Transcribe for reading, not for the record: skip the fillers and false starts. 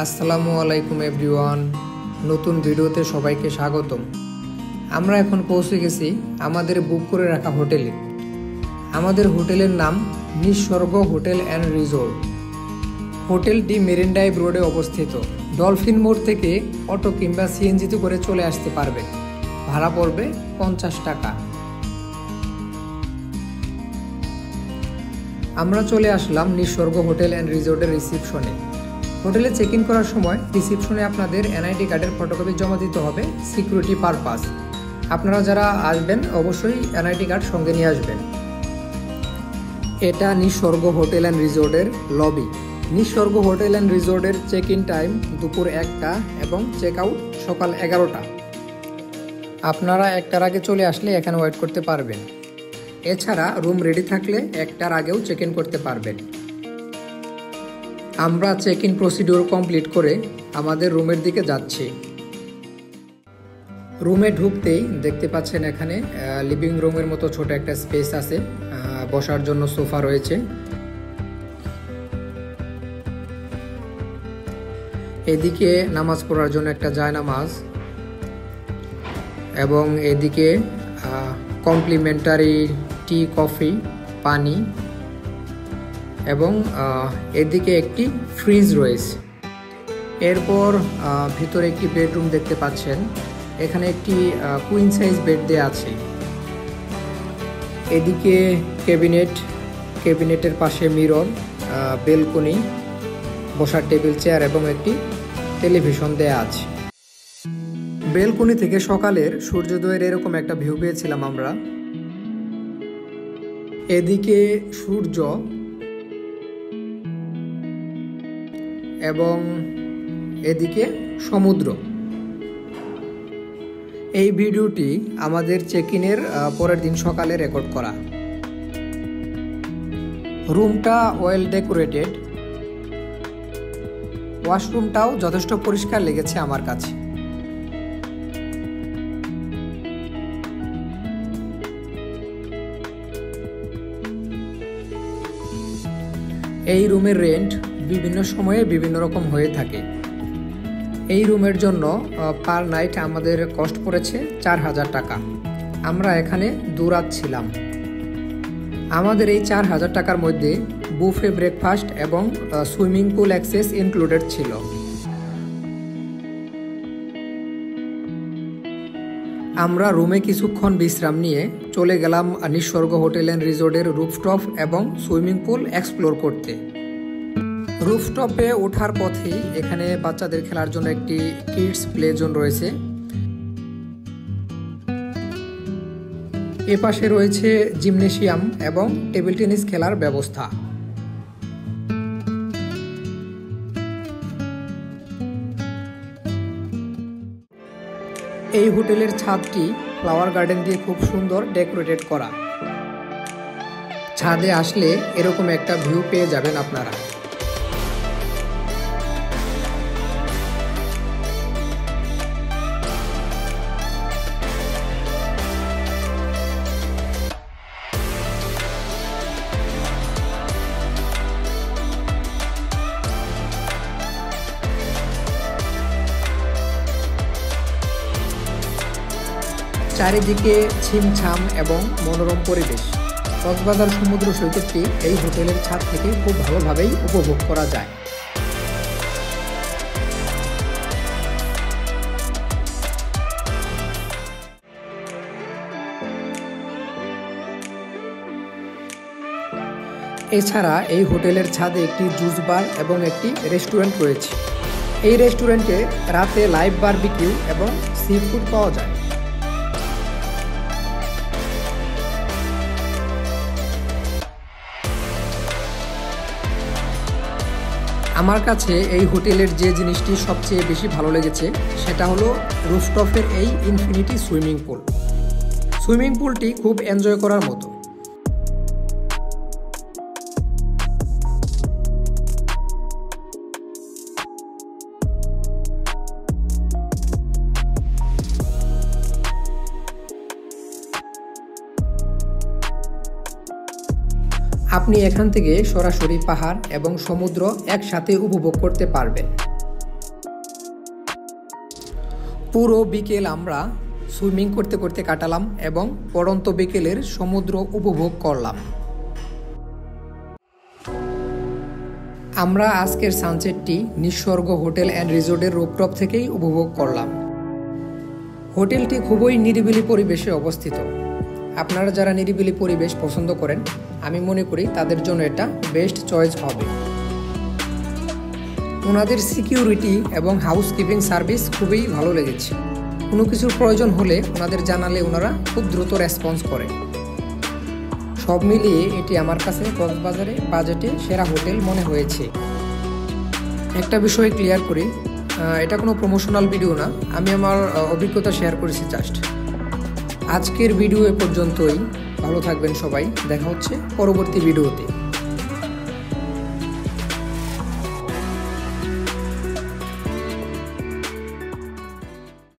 আসসালামু আলাইকুম এভরিওয়ান, নতুন ভিডিওতে সবাইকে স্বাগতম। আমরা এখন পৌঁছে গেছি আমাদের বুক করে রাখা হোটেলে। আমাদের হোটেলের নাম নিঃস্বর্গ হোটেল অ্যান্ড রিসোর্ট। হোটেলটি মেরিন ড্রাইভ রোডে অবস্থিত। ডলফিন মোড় থেকে অটো কিংবা সিএনজিতে করে চলে আসতে পারবে। ভাড়া পড়বে 50 টাকা। আমরা চলে আসলাম নিঃস্বর্গ হোটেল অ্যান্ড রিসোর্টের রিসিপশনে। হোটেলে চেক ইন করার সময় রিসিপশনে আপনাদের এনআইডি কার্ডের ফটোকপি জমা দিতে হবে সিকিউরিটি পারপাস। আপনারা যারা আসবেন অবশ্যই এনআইডি কার্ড সঙ্গে নিয়ে আসবেন। এটা নিঃস্বর্গ হোটেল অ্যান্ড রিসোর্টের লবি। নিঃস্বর্গ হোটেল অ্যান্ড রিসোর্টের চেক ইন টাইম দুপুর 1টা এবং চেক আউট সকাল 11টা। আপনারা 1টার আগে চলে আসলে এখানে ওয়েট করতে পারবেন। এছাড়া রুম রেডি থাকলে 1টার আগেও চেক ইন করতে পারবেন। আমরা চেক ইন প্রসিডিওর কমপ্লিট করে আমাদের রুমের দিকে যাচ্ছি। রুমে ঢুকতেই দেখতে পাচ্ছেন এখানে লিভিং রুমের মতো ছোট একটা স্পেস আছে, বসার জন্য সোফা রয়েছে। এদিকে নামাজ পড়ার জন্য একটা জায়নামাজ এবং এদিকে কমপ্লিমেন্টারি টি, কফি, পানি এবং এদিকে একটি ফ্রিজ রয়েছে। এরপর ভিতরে একটি বেডরুম দেখতে পাচ্ছেন। এখানে একটি কুইন সাইজ বেড দেওয়া আছে। এদিকে ক্যাবিনেটের পাশে মিরর, বেলকনি, বসার টেবিল, চেয়ার এবং একটি টেলিভিশন দেয়া আছে। বেলকনি থেকে সকালের সূর্যোদয়ের এরকম একটা ভিউ পেয়েছিলাম আমরা। এদিকে সূর্য এবং এদিকে সমুদ্র। এই ভিডিওটি আমাদের চেক ইনের পরের দিন সকালে রেকর্ড করা। রুমটা ওয়েল ডেকোরেটেড। ওয়াশরুমটাও যথেষ্ট পরিষ্কার লেগেছে আমার কাছে। এই রুমের রেন্ট বিভিন্ন সময়ে বিভিন্ন রকম হয়ে থাকে। এই রুমের জন্য পার নাইট আমাদের কস্ট পড়েছে 4000 টাকা। আমরা এখানে 2 রাত ছিলাম। আমাদের এই 4000 টাকার মধ্যে বুফে ব্রেকফাস্ট এবং সুইমিং পুল অ্যাক্সেস ইনক্লুডেড ছিল। আমরা রুমে কিছুক্ষণ বিশ্রাম নিয়ে চলে গেলাম নিঃস্বর্গ হোটেল অ্যান্ড রিসোর্টের রুফটপ এবং সুইমিং পুল এক্সপ্লোর করতে। রুফটপে ওঠার পথেই এখানে বাচ্চাদের খেলার জন্য একটি কিডস প্লে জোন রয়েছে। এপাশে রয়েছে জিমনেশিয়াম এবং টেবিল টেনিস খেলার ব্যবস্থা। এই হোটেলের ছাদটি ফ্লাওয়ার গার্ডেন দিয়ে খুব সুন্দর ডেকোরেটেড করা। ছাদে আসলে এরকম একটা ভিউ পেয়ে যাবেন আপনারা। চারিদিকে ছিমছাম এবং মনোরম পরিবেশ। কক্সবাজার সমুদ্র সৈকতটি এই হোটেলের ছাদ থেকে খুব ভালোভাবেই উপভোগ করা যায়। এছাড়া এই হোটেলের ছাদে একটি জুস বার এবং একটি রেস্টুরেন্ট রয়েছে। এই রেস্টুরেন্টে রাতে লাইভ বারবিকিউ এবং সি ফুড পাওয়া যায়। আমার কাছে এই হোটেলের যে জিনিসটি সবচেয়ে বেশি ভালো লেগেছে সেটা হলো রুফটপের এই ইনফিনিটি সুইমিং পুল। সুইমিং পুলটি খুব এনজয় করার মতো। আপনি এখান থেকে সরাসরি পাহাড় এবং সমুদ্র একসাথে উপভোগ করতে পারবেন। পুরো বিকেল আমরা সুইমিং করতে করতে কাটালাম এবং পড়ন্ত বিকেলের সমুদ্র উপভোগ করলাম। আমরা আজকের সানসেটটি নিঃস্বর্গ হোটেল অ্যান্ড রিসোর্টের রুফটপ থেকেই উপভোগ করলাম। হোটেলটি খুবই নিরিবিলি পরিবেশে অবস্থিত। আপনারা যারা নিরিবিলি পরিবেশ পছন্দ করেন, আমি মনে করি তাদের জন্য এটা বেস্ট চয়েস হবে। ওনাদের সিকিউরিটি এবং হাউসকিপিং সার্ভিস খুবই ভালো লেগেছে। কোনো কিছুর প্রয়োজন হলে ওনাদের জানালে ওনারা খুব দ্রুত রেসপন্স করে। সব মিলিয়ে এটি আমার কাছে কক্সবাজারে বাজেটে সেরা হোটেল মনে হয়েছে। একটা বিষয় ক্লিয়ার করি, এটা কোনো প্রমোশনাল ভিডিও না, আমি আমার অভিজ্ঞতা শেয়ার করেছি জাস্ট। আজকের ভিডিও এ পর্যন্তই। ভালো থাকবেন সবাই, দেখা হচ্ছে পরবর্তী ভিডিওতে।